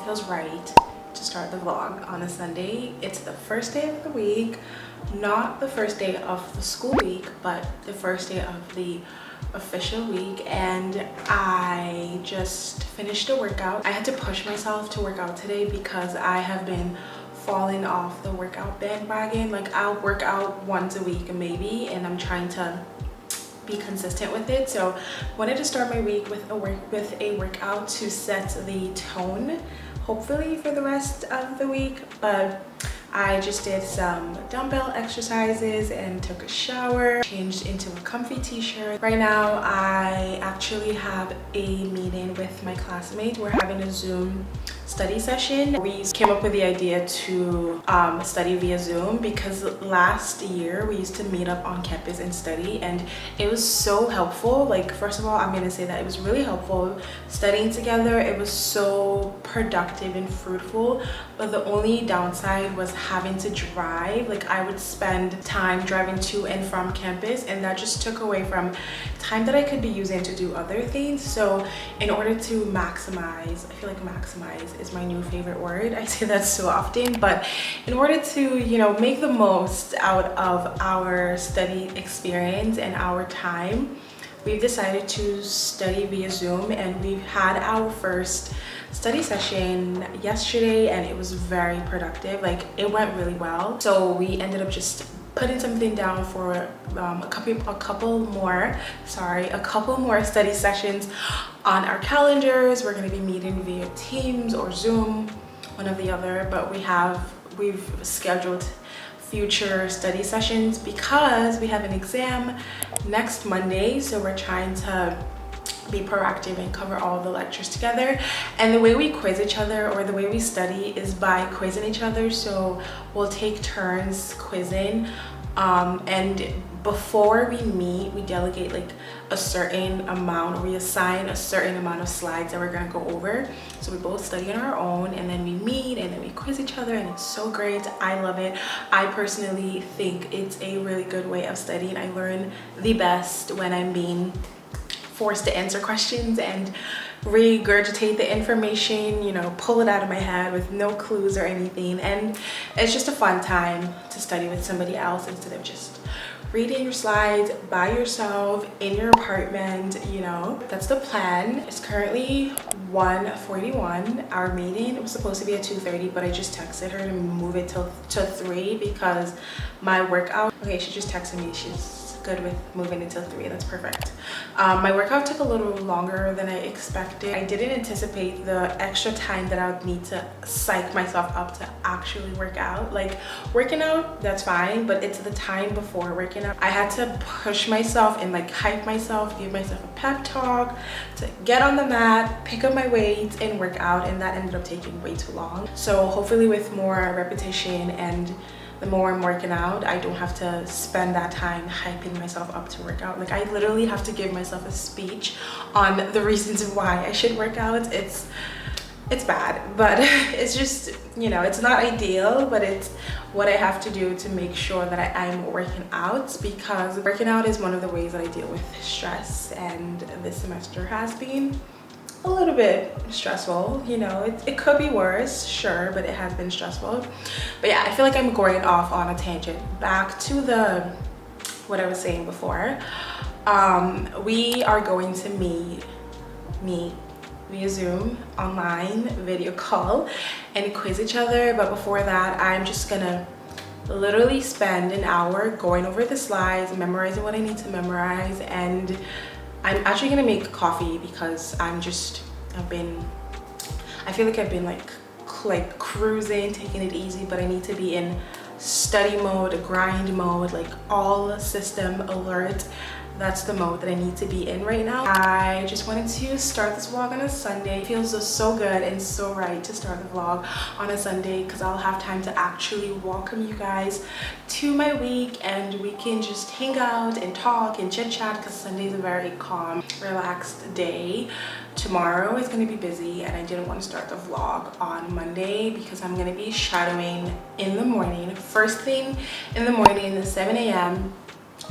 feels right to start the vlog on a Sunday. It's the first day of the week, not the first day of the school week, but the first day of the official week, and I just finished a workout. I had to push myself to work out today because I have been falling off the workout bandwagon. Like, I'll work out once a week maybe, and I'm trying to be consistent with it. So wanted to start my week with a workout to set the tone, hopefully for the rest of the week. But I just did some dumbbell exercises and took a shower, changed into a comfy t-shirt. Right now I actually have a meeting with my classmates. We're having a Zoom study session. We came up with the idea to study via Zoom because last year we used to meet up on campus and study, and it was so helpful. Like, first of all, I'm gonna say that it was really helpful studying together. It was so productive and fruitful, but the only downside was having to drive. Like, I would spend time driving to and from campus, and that just took away from time that I could be using to do other things. So in order to maximize, I feel like maximize is my new favorite word. I say that so often, but in order to, you know, make the most out of our study experience and our time, we've decided to study via Zoom, and we've had our first study session yesterday, and it was very productive. Like, it went really well. So we ended up just putting something down for a couple more study sessions on our calendars. We're going to be meeting via Teams or Zoom, one or the other, but we've scheduled future study sessions because we have an exam next Monday. So we're trying to be proactive and cover all the lectures together. And the way we quiz each other, or the way we study, is by quizzing each other. So we'll take turns quizzing, and before we meet, we delegate like a certain amount, or we assign a certain amount of slides that we're going to go over. So we both study on our own, and then we meet, and then we quiz each other, and it's so great. I love it. I personally think it's a really good way of studying. I learn the best when I'm being forced to answer questions and regurgitate the information, you know, pull it out of my head with no clues or anything. And it's just a fun time to study with somebody else instead of just reading your slides by yourself in your apartment. You know, that's the plan. It's currently 1:41. Our meeting was supposed to be at 2:30, but I just texted her to move it to 3 because my workout, okay, she just texted me, she's good with moving until 3. That's perfect. My workout took a little longer than I expected. I didn't anticipate the extra time that I would need to psych myself up to actually work out. Like, working out, that's fine, but it's the time before working out. I had to push myself and like hype myself, give myself a pep talk to get on the mat, pick up my weights and work out, and that ended up taking way too long. So hopefully with more repetition and the more I'm working out, I don't have to spend that time hyping myself up to work out. Like, I literally have to give myself a speech on the reasons why I should work out. It's bad, but it's just, you know, it's not ideal, but it's what I have to do to make sure that I'm working out, because working out is one of the ways that I deal with stress, and this semester has been a little bit stressful. You know, it could be worse, sure, but it has been stressful. But yeah, I feel like I'm going off on a tangent. Back to what I was saying before. We are going to meet via Zoom, online video call, and quiz each other. But before that, I'm just gonna literally spend an hour going over the slides, memorizing what I need to memorize, and I'm actually gonna make coffee because I feel like I've been like cruising, taking it easy, but I need to be in study mode, grind mode, like all system alert. That's the mode that I need to be in right now. I just wanted to start this vlog on a Sunday. It feels so good and so right to start the vlog on a Sunday because I'll have time to actually welcome you guys to my week, and we can just hang out and talk and chit chat because Sunday is a very calm, relaxed day. Tomorrow is going to be busy, and I didn't want to start the vlog on Monday because I'm going to be shadowing in the morning. First thing in the morning, 7 a.m.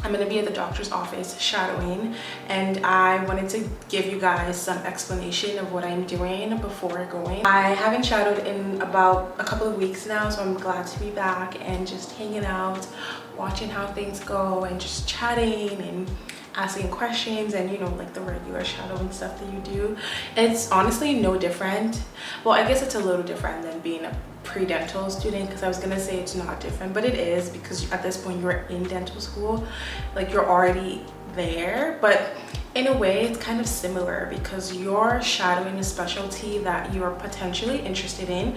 I'm gonna be at the doctor's office shadowing, and I wanted to give you guys some explanation of what I'm doing before going. I haven't shadowed in about a couple of weeks now, so I'm glad to be back and just hanging out, watching how things go, and just chatting and asking questions, and you know, like the regular shadowing stuff that you do. It's honestly no different. Well, I guess it's a little different than being a pre-dental student, because I was gonna say it's not different, but it is, because at this point you're in dental school, like you're already there. But in a way it's kind of similar, because you're shadowing a specialty that you're potentially interested in.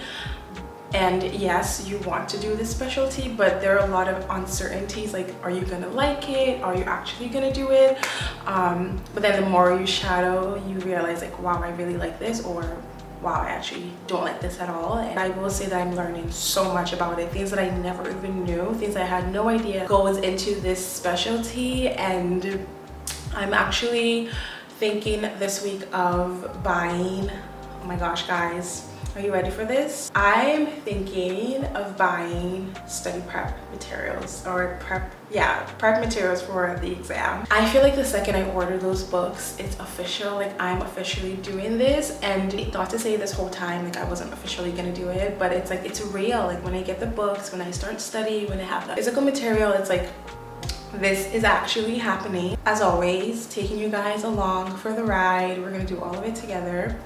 And yes, you want to do this specialty, but there are a lot of uncertainties, like are you gonna like it, are you actually gonna do it? But then the more you shadow, you realize like, wow, I really like this, or wow, I actually don't like this at all. And I will say that I'm learning so much about it, things that I never even knew, things I had no idea goes into this specialty. And I'm actually thinking this week of buying, oh my gosh guys, are you ready for this? I'm thinking of buying study prep materials, or prep materials for the exam. I feel like the second I order those books, it's official, like I'm officially doing this. And not to say this whole time like I wasn't officially gonna do it, but it's like, it's real. Like when I get the books, when I start studying, when I have the physical material, it's like, this is actually happening. As always, taking you guys along for the ride. We're gonna do all of it together.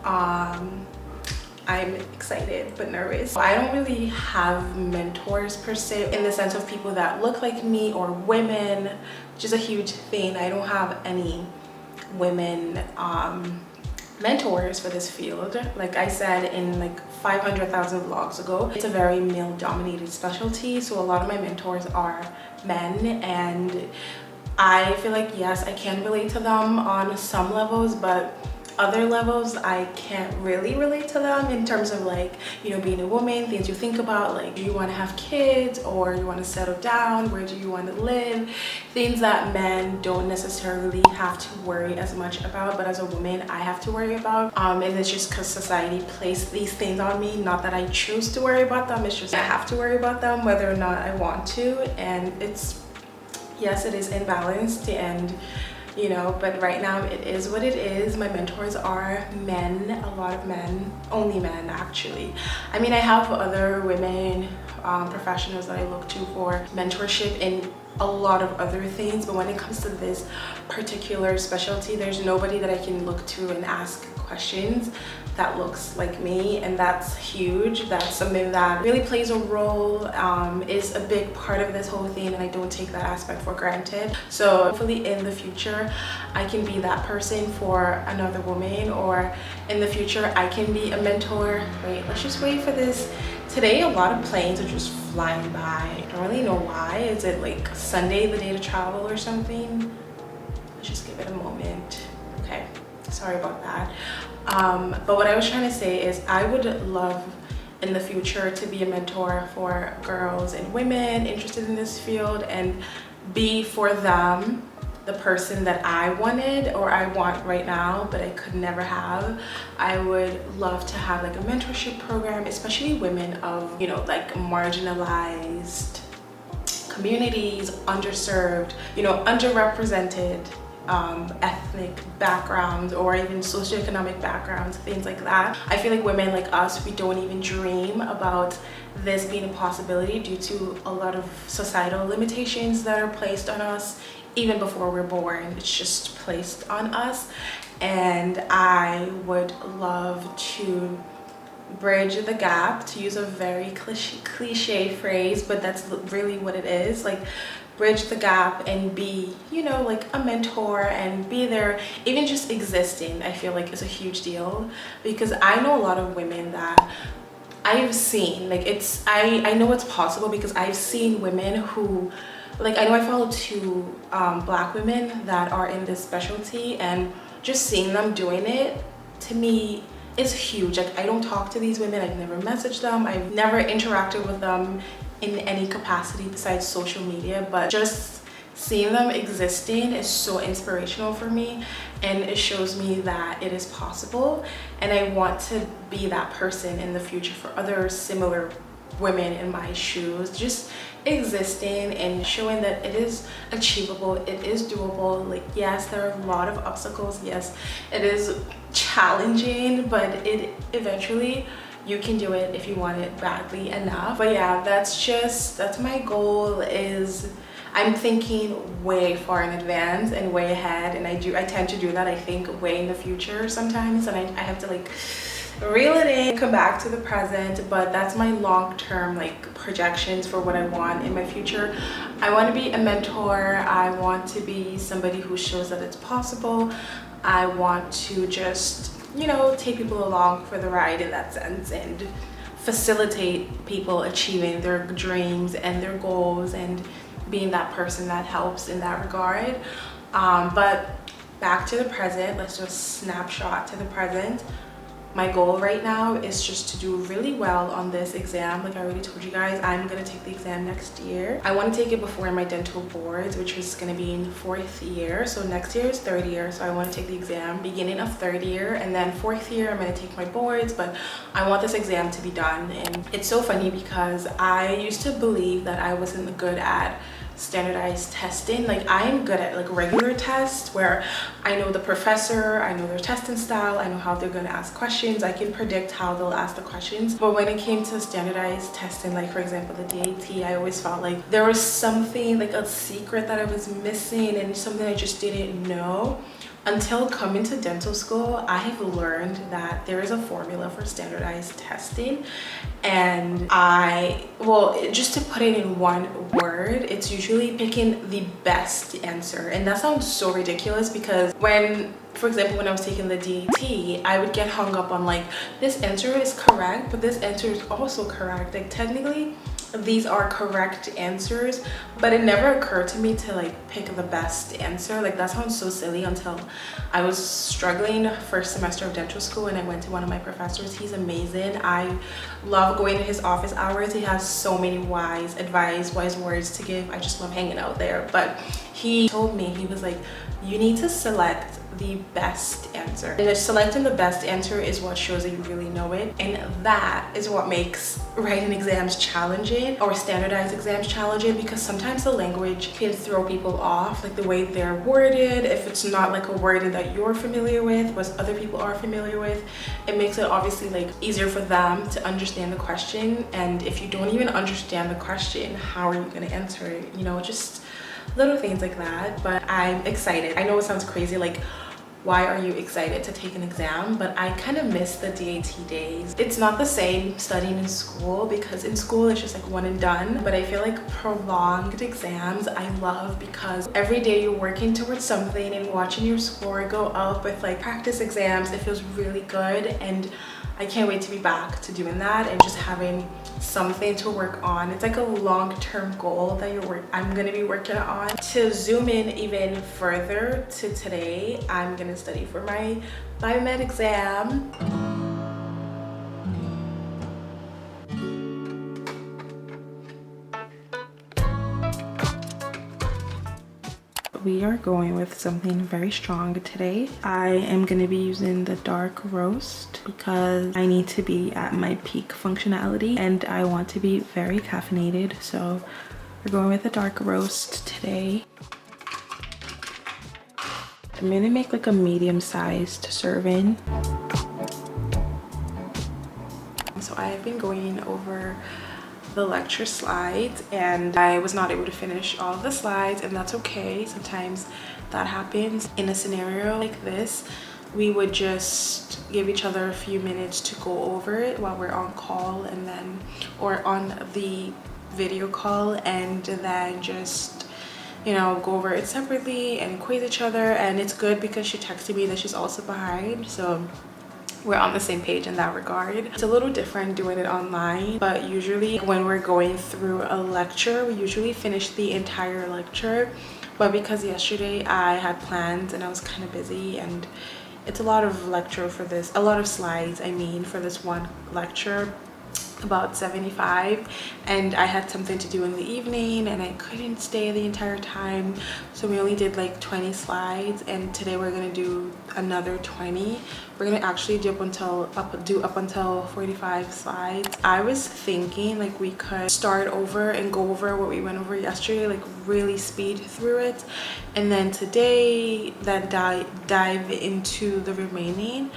I'm excited but nervous. I don't really have mentors per se, in the sense of people that look like me or women, which is a huge thing. I don't have any women mentors for this field. Like I said in like 500,000 vlogs ago, it's a very male dominated specialty, so a lot of my mentors are men, and I feel like yes, I can relate to them on some levels, but other levels I can't really relate to them, in terms of like, you know, being a woman, things you think about, like do you want to have kids, or you want to settle down, where do you want to live, things that men don't necessarily have to worry as much about, but as a woman I have to worry about. And it's just because society placed these things on me, not that I choose to worry about them, it's just I have to worry about them whether or not I want to. And it's, yes, it is imbalanced, and you know, but right now it is what it is. My mentors are men, a lot of men, only men actually. I mean, I have other women professionals that I look to for mentorship in a lot of other things, but when it comes to this particular specialty, there's nobody that I can look to and ask questions that looks like me, and that's huge. That's something that really plays a role, is a big part of this whole thing, and I don't take that aspect for granted. So hopefully in the future I can be that person for another woman, or in the future I can be a mentor. Wait, let's just wait for this. Today a lot of planes are just flying by. I don't really know why. Is it like Sunday, the day to travel or something? Let's just give it a moment. Okay, sorry about that. But what I was trying to say is I would love in the future to be a mentor for girls and women interested in this field, and be for them the person that I wanted, or I want right now but I could never have. I would love to have like a mentorship program, especially women of, you know, like marginalized communities, underserved, you know, underrepresented ethnic backgrounds, or even socioeconomic backgrounds, things like that. I feel like women like us, we don't even dream about this being a possibility due to a lot of societal limitations that are placed on us even before we're born. It's just placed on us, and I would love to bridge the gap, to use a very cliche phrase, but that's really what it is. Like bridge the gap and be, you know, like a mentor, and be there. Even just existing, I feel like is a huge deal, because I know a lot of women that I've seen, like I know it's possible, because I've seen women who, like I know I follow two black women that are in this specialty, and just seeing them doing it to me is huge. Like I don't talk to these women, I've never messaged them, I've never interacted with them in any capacity besides social media, but just seeing them existing is so inspirational for me, and it shows me that it is possible, and I want to be that person in the future for other similar women in my shoes. Just existing and showing that it is achievable, it is doable. Like, yes, there are a lot of obstacles, yes, it is challenging, but it eventually you can do it if you want it badly enough. But yeah, that's my goal. Is I'm thinking way far in advance and way ahead, and I tend to do that, I think, way in the future sometimes, and I have to like reel it in, come back to the present. But that's my long-term like projections for what I want in my future. I want to be a mentor. I want to be somebody who shows that it's possible. I want to just, you know, take people along for the ride in that sense and facilitate people achieving their dreams and their goals and being that person that helps in that regard. But back to the present, let's just snapshot to the present. My goal right now is just to do really well on this exam. Like I already told you guys, I'm gonna take the exam next year. I want to take it before my dental boards, which is gonna be in 4th year. So next year is 3rd year, so I want to take the exam beginning of 3rd year, and then 4th year I'm gonna take my boards. But I want this exam to be done. And it's so funny because I used to believe that I wasn't good at standardized testing. Like I am good at like regular tests where I know the professor, I know their testing style, I know how they're going to ask questions, I can predict how they'll ask the questions. But when it came to standardized testing, like for example the DAT, I always felt like there was something, like a secret that I was missing and something I just didn't know. Until coming to dental school, I have learned that there is a formula for standardized testing, and just to put it in one word, it's usually picking the best answer. And that sounds so ridiculous because for example, when I was taking the DAT, I would get hung up on like, this answer is correct, but this answer is also correct. Like technically, these are correct answers, but it never occurred to me to like pick the best answer. Like that sounds so silly until I was struggling first semester of dental school and I went to one of my professors. He's amazing. I love going to his office hours. He has so many wise words to give. I just love hanging out there. But he told me, he was like, you need to select the best answer, and if selecting the best answer is what shows that you really know it, and that is what makes writing exams challenging or standardized exams challenging, because sometimes the language can throw people off, like the way they're worded. If it's not like a wording that you're familiar with, what other people are familiar with, it makes it obviously like easier for them to understand the question. And if you don't even understand the question, how are you going to answer it? You know, just little things like that. But I'm excited. I know it sounds crazy, like why are you excited to take an exam? But I kind of miss the DAT days. It's not the same studying in school, because in school it's just like one and done. But I feel like prolonged exams I love, because every day you're working towards something and watching your score go up with like practice exams. It feels really good, and I can't wait to be back to doing that and just having something to work on. It's like a long-term goal that I'm gonna be working on. To zoom in even further to today, I'm gonna study for my biomed exam. We are going with something very strong today. I am going to be using the dark roast because I need to be at my peak functionality and I want to be very caffeinated. So we're going with the dark roast today. I'm going to make like a medium-sized serving. So I have been going over the lecture slides and I was not able to finish all of the slides, and that's okay. Sometimes that happens. In a scenario like this, we would just give each other a few minutes to go over it while we're on call, and then or on the video call, and then just, you know, go over it separately and quiz each other. And it's good because she texted me that she's also behind, so we're on the same page in that regard. It's a little different doing it online, but usually when we're going through a lecture, we usually finish the entire lecture. But because yesterday I had plans and I was kind of busy, and it's a lot of lecture for this, a lot of slides I mean, for this one lecture, about 75, and I had something to do in the evening and I couldn't stay the entire time, so we only did like 20 slides, and today we're gonna do another 20. We're gonna actually do up until 45 slides. I was thinking like we could start over and go over what we went over yesterday, like really speed through it, and then today then dive into the remaining,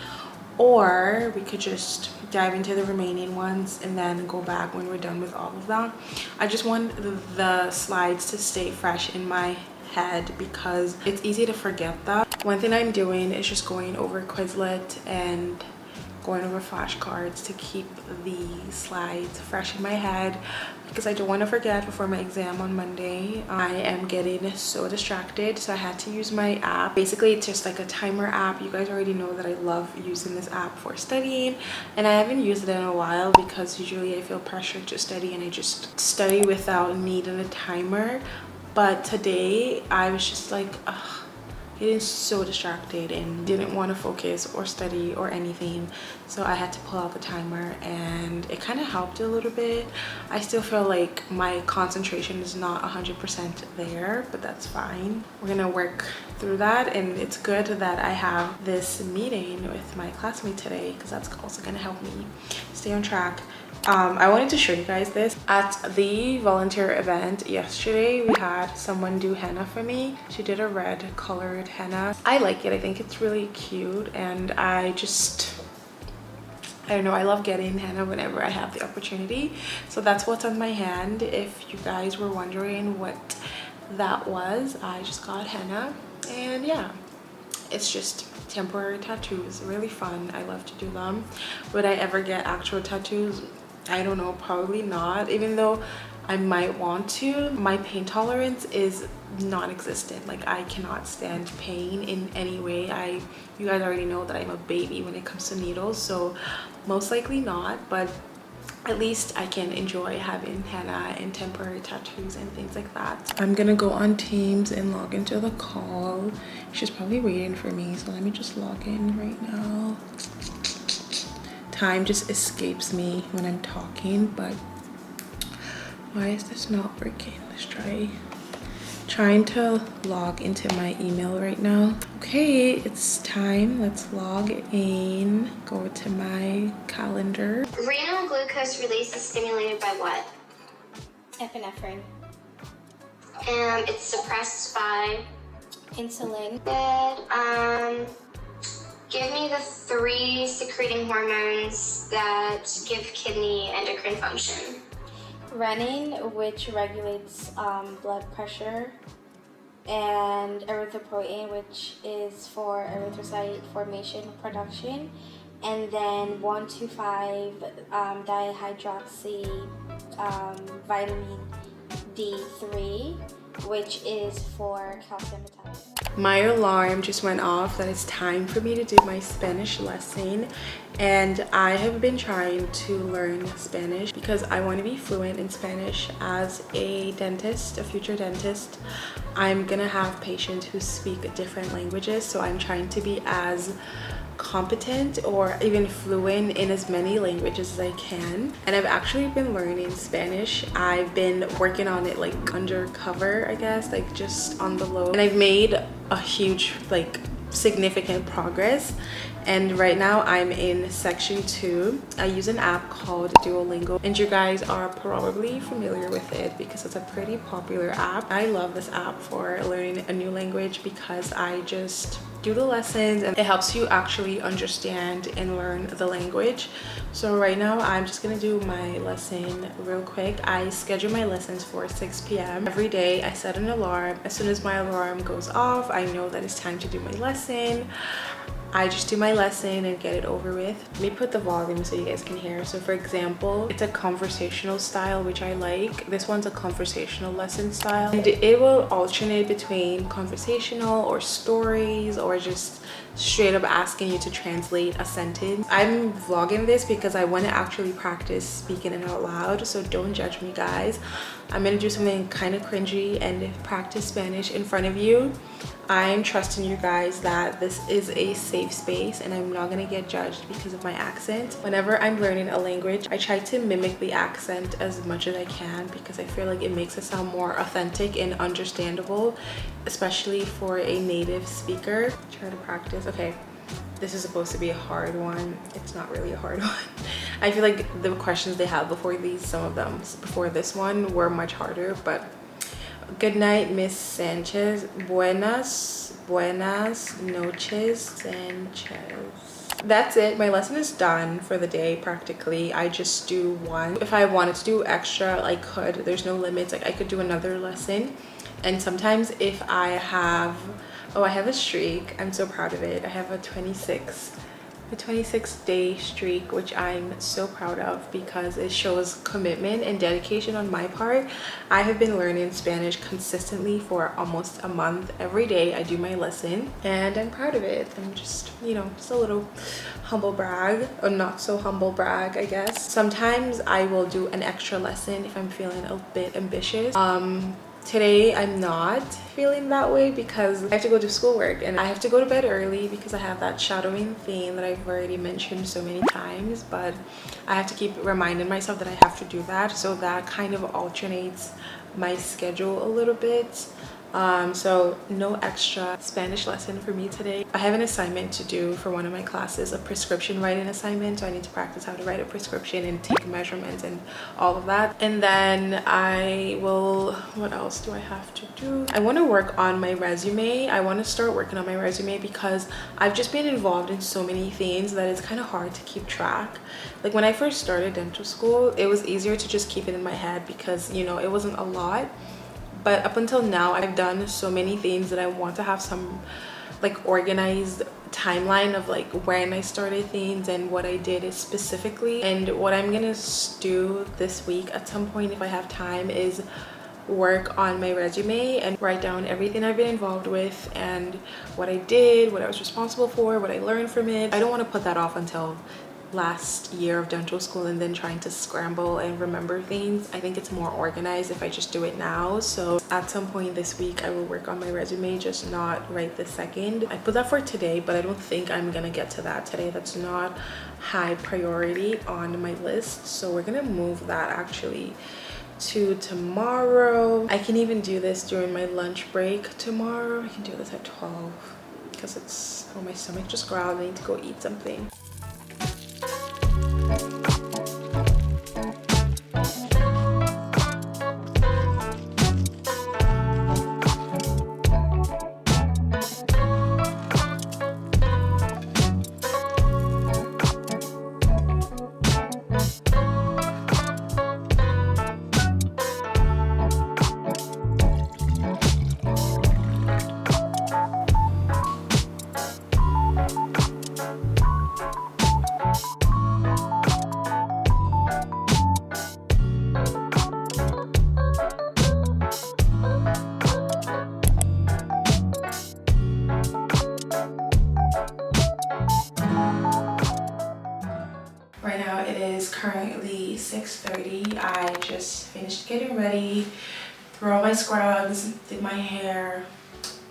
or we could just dive into the remaining ones and then go back when we're done with all of them. I just want the slides to stay fresh in my head because it's easy to forget that. One thing I'm doing is just going over Quizlet and going over flashcards to keep the slides fresh in my head because I don't want to forget before my exam on Monday. I am getting so distracted, so I had to use my app. Basically, it's just like a timer app. You guys already know that I love using this app for studying, and I haven't used it in a while because usually I feel pressured to study and I just study without needing a timer. But today I was just like, ugh, getting so distracted and didn't want to focus or study or anything, so I had to pull out the timer, and it kind of helped a little bit. I still feel like my concentration is not 100% there, but that's fine. We're gonna work through that, and it's good that I have this meeting with my classmate today because that's also gonna help me stay on track. I wanted to show you guys this. At the volunteer event yesterday, we had someone do henna for me. She did a red colored henna. I like it. I think it's really cute, and I don't know, I love getting henna whenever I have the opportunity. So that's what's on my hand. If you guys were wondering what that was, I just got henna, and yeah, it's just temporary tattoos. Really fun. I love to do them. Would I ever get actual tattoos? I don't know, probably not, even though I might want to. My pain tolerance is non-existent. Like, I cannot stand pain in any way. You guys already know that I'm a baby when it comes to needles, so most likely not, but at least I can enjoy having henna and temporary tattoos and things like that. I'm gonna go on Teams and log into the call. She's probably waiting for me, so let me just log in right now. Time just escapes me when I'm talking, but why is this not working? Let's trying to log into my email right now. Okay, it's time. Let's log in. Go to my calendar. Renal glucose release is stimulated by what? Epinephrine. It's suppressed by Insulin. good. Give me the 3 secreting hormones that give kidney endocrine function. Renin, which regulates blood pressure, and erythropoietin, which is for erythrocyte formation production, and then 1,2,5 dihydroxy vitamin D3, which is for calcium metabolism. My alarm just went off that it's time for me to do my Spanish lesson, and I have been trying to learn Spanish because I want to be fluent in Spanish. As a dentist, a future dentist, I'm gonna have patients who speak different languages, so I'm trying to be as competent or even fluent in as many languages as I can. And I've actually been learning Spanish. I've been working on it like undercover, I guess, like just on the low, and I've made a huge, like, significant progress. And right now I'm in section 2. I use an app called Duolingo, and you guys are probably familiar with it because it's a pretty popular app. I love this app for learning a new language because I just do the lessons and it helps you actually understand and learn the language. So right now I'm just gonna do my lesson real quick. I schedule my lessons for 6 p.m. every day. I set an alarm. As soon as my alarm goes off, I know that it's time to do my lesson. I just do my lesson and get it over with. Let me put the volume so you guys can hear. So for example, it's a conversational style, which I like. This one's a conversational lesson style, and it will alternate between conversational or stories or just straight up asking you to translate a sentence. I'm vlogging this because I want to actually practice speaking it out loud, so don't judge me, guys. I'm gonna do something kind of cringy and practice Spanish in front of you. I'm trusting you guys that this is a safe space and I'm not gonna get judged because of my accent. Whenever I'm learning a language, I try to mimic the accent as much as I can because I feel like it makes it sound more authentic and understandable, especially for a native speaker. Try to practice. Okay, this is supposed to be a hard one. It's not really a hard one. I feel like the questions they had before these, some of them before this one, were much harder. But good night, Miss Sanchez. Buenas noches, Sanchez. That's it. My lesson is done for the day practically. I just do one. If I wanted to do extra, I could. There's no limits. Like I could do another lesson. And sometimes if I have, oh, I have a streak. I'm so proud of it. I have a 26-day streak, which I'm so proud of because it shows commitment and dedication on my part. I have been learning Spanish consistently for almost a month. Every day I do my lesson and I'm proud of it. I'm just, you know, just a little humble brag, or not so humble brag, I guess. Sometimes I will do an extra lesson if I'm feeling a bit ambitious. Today I'm not feeling that way because I have to go do schoolwork and I have to go to bed early because I have that shadowing thing that I've already mentioned so many times, but I have to keep reminding myself that I have to do that, so that kind of alternates my schedule a little bit. So no extra Spanish lesson for me today. I have an assignment to do for one of my classes, a prescription writing assignment, so I need to practice how to write a prescription and take measurements and all of that. And then I will, what else do I have to do? I want to work on my resume. I want to start working on my resume because I've just been involved in so many things that it's kind of hard to keep track. Like when I first started dental school, it was easier to just keep it in my head because, you know, it wasn't a lot. But up until now, I've done so many things that I want to have some like organized timeline of like when I started things and what I did specifically. And what I'm gonna do this week at some point, if I have time, is work on my resume and write down everything I've been involved with and what I did, what I was responsible for, what I learned from it. I don't want to put that off until last year of dental school and then trying to scramble and remember things. I think it's more organized if I just do it now. So at some point this week I will work on my resume, just not right this second. I put that for today, but I don't think I'm gonna get to that today. That's not high priority on my list, so we're gonna move that actually to tomorrow. I can even do this during my lunch break tomorrow. I can do this at 12 because it's, oh, my stomach just growled. I need to go eat something. Right now it is currently 6:30. I just finished getting ready, threw on my scrubs, did my hair,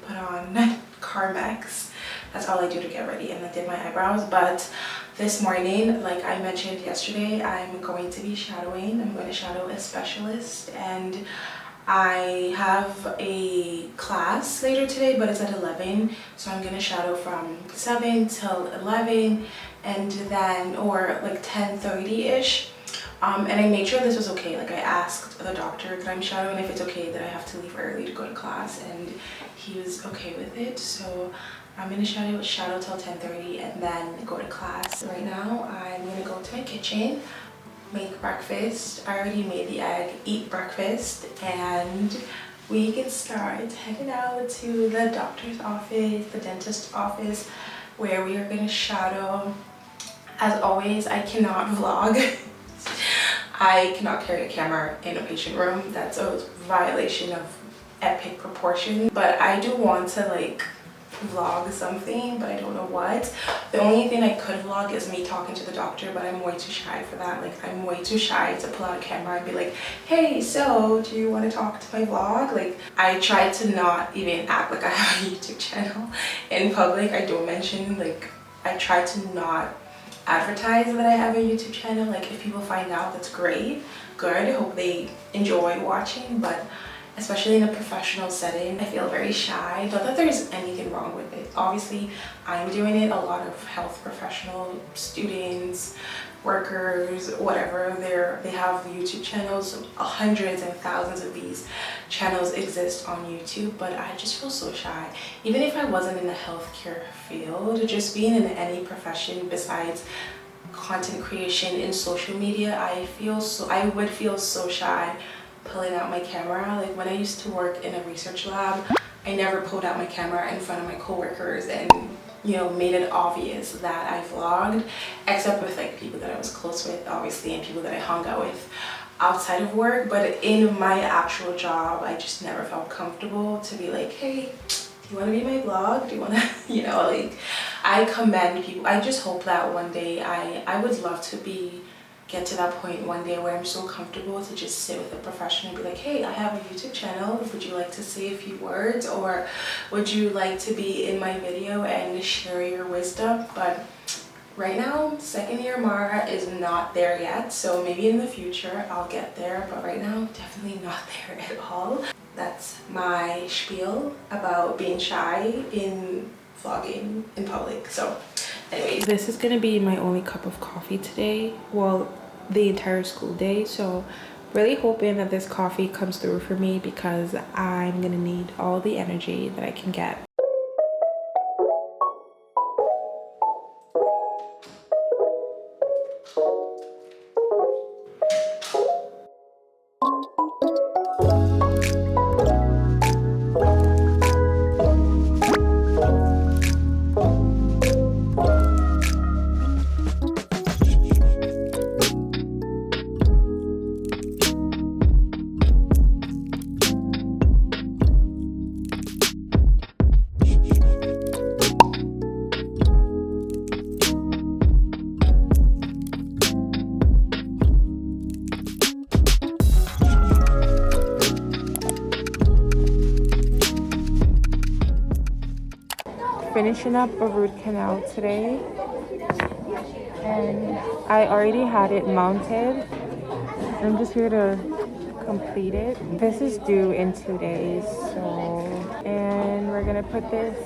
put on Carmex. That's all I do to get ready, and I did my eyebrows. But this morning, like I mentioned yesterday, I'm going to be shadowing. I'm going to shadow a specialist, and I have a class later today, but it's at 11, so I'm gonna shadow from 7 till 11, and then, or like 10:30-ish. And I made sure this was okay. Like I asked the doctor that I'm shadowing if it's okay that I have to leave early to go to class, and he was okay with it. So I'm gonna shadow till 10:30 and then go to class. Right now I'm gonna go to my kitchen, make breakfast. I already made the egg, eat breakfast, and we can start heading out to the doctor's office, the dentist's office, where we are going to shadow. As always, I cannot vlog. I cannot carry a camera in a patient room. That's a violation of epic proportion. But I do want to like vlog something, but I don't know what. The only thing I could vlog is me talking to the doctor, but I'm way too shy for that. Like, I'm way too shy to pull out a camera and be like, hey, so do you want to talk to my vlog? Like, I try to not even act like I have a YouTube channel in public. I don't mention, like, I try to not advertise that I have a YouTube channel. Like, if people find out, that's great, good, I hope they enjoy watching, but especially in a professional setting, I feel very shy. Not that there's anything wrong with it. Obviously, I'm doing it. A lot of health professional students, workers, whatever, they have YouTube channels. Hundreds and thousands of these channels exist on YouTube, but I just feel so shy. Even if I wasn't in the healthcare field, just being in any profession besides content creation in social media, I would feel so shy pulling out my camera. Like, when I used to work in a research lab, I never pulled out my camera in front of my coworkers and, you know, made it obvious that I vlogged, except with like people that I was close with, obviously, and people that I hung out with outside of work. But in my actual job, I just never felt comfortable to be like, hey, do you want to be my vlog? Do you want to, you know, like, I commend people. I just hope that one day I would love to get to that point one day where I'm so comfortable to just sit with a professional and be like, hey, I have a YouTube channel, would you like to say a few words, or would you like to be in my video and share your wisdom? But right now, second year Amara is not there yet, so maybe in the future I'll get there, but right now definitely not there at all. That's my spiel about being shy in vlogging in public. So anyways, this is gonna be my only cup of coffee today, well, the entire school day, so really hoping that this coffee comes through for me, because I'm gonna need all the energy that I can get. Finishing up a root canal today, and I already had it mounted. I'm just here to complete it. This is due in 2 days, so, and we're gonna put this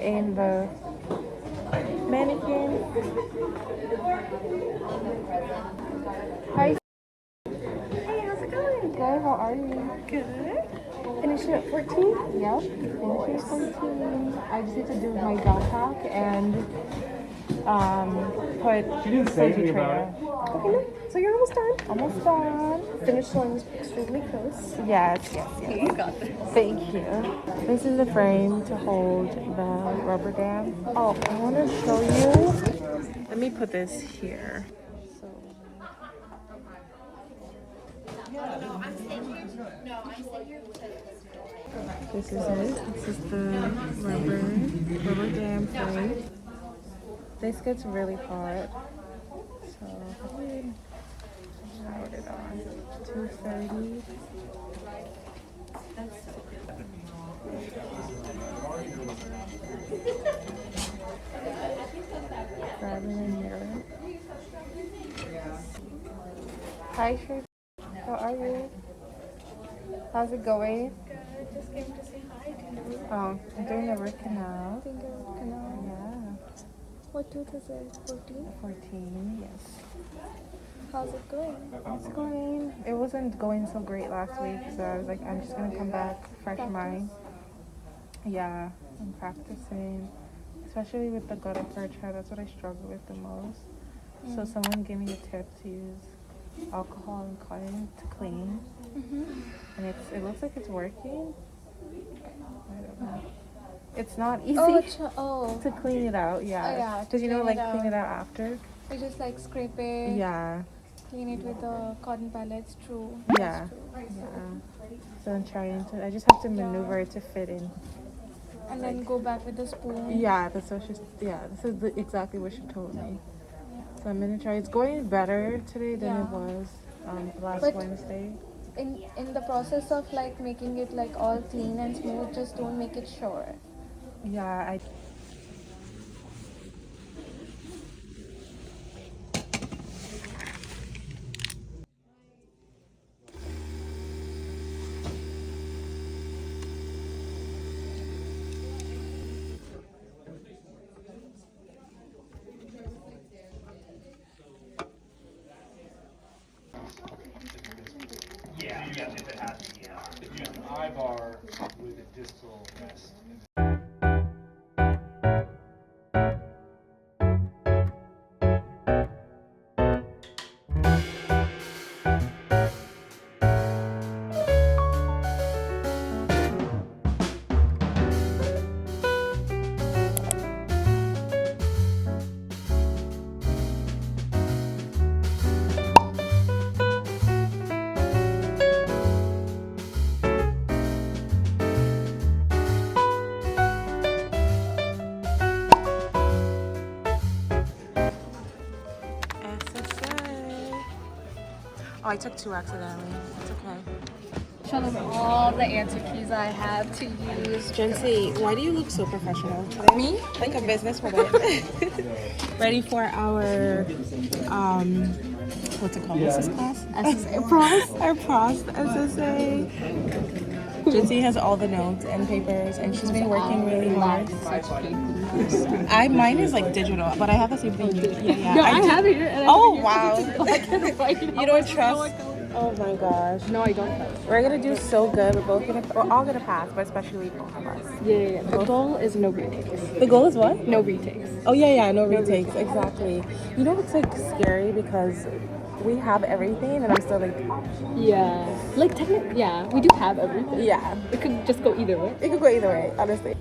in the mannequin. Hi. Hey, how's it going? Good, how are you? Good. Finishing at 14? Yep, finishing at 14. I just need to do my backpack and put She didn't say anything about it. Okay, so you're almost done. Almost done. Finish line is extremely close. Yes. Okay, you got this. Thank you. This is the frame to hold the rubber dam. Oh, I want to show you. Let me put this here. So. This is it. This is the rubber dam frame. This gets really hot, so I can put it on 230. That's so good. Grabbing a mirror. Hi, Shri. How are you? How's it going? Good. Just came to say hi to you. Oh, I'm doing a root canal. Doing a root canal. Yeah. What tooth is it? 14? 14, yes. How's it going? It's going. It wasn't going so great last week, so I was like, I'm just gonna come back fresh mind. Yeah, I'm practicing, especially with the gutta percha. That's what I struggle with the most. So someone gave me a tip to use alcohol and cotton to clean, and it looks like it's working. I don't know. It's not easy to clean it out. Yeah. yeah, Because you know, clean like it clean it out. out after. You just like scrape it. Yeah. Clean it with the cotton pellets. True. Yeah. That's true. Yeah. So I'm trying to. I just have to maneuver it to fit in. And then go back with the spoon. Yeah, that's what this is exactly what she told me. So I'm gonna try. It's going better today than it was last But- Wednesday. In the process of like making it like all clean and smooth, just don't make it short. Yeah, I. Yeah, if it has to, yeah. Use an eye bar with a distal rest. SSA. Oh, I took 2 accidentally. It's okay. Show them all the answer keys I have to use. Jency, why do you look so professional today? Me? Like a businesswoman. Ready for our what's it called? What's this class? SSA pros. Our pros SSA. Jency has all the notes and papers, and she's been working really hard. Mine is like digital, but I have the same thing. Yeah. No, I have it here. And Wow. I can't write it. You don't trust? Oh my gosh. No, I don't trust. We're gonna do so good. We're all gonna pass, but especially both of us. Yeah. The goal is no retakes. The goal is what? No retakes. Oh yeah, no retakes, exactly. You know it's like scary because we have everything and I'm still like, Yeah. Like technically, yeah, we do have everything. yeah. It could just go either way. It could go either way, honestly.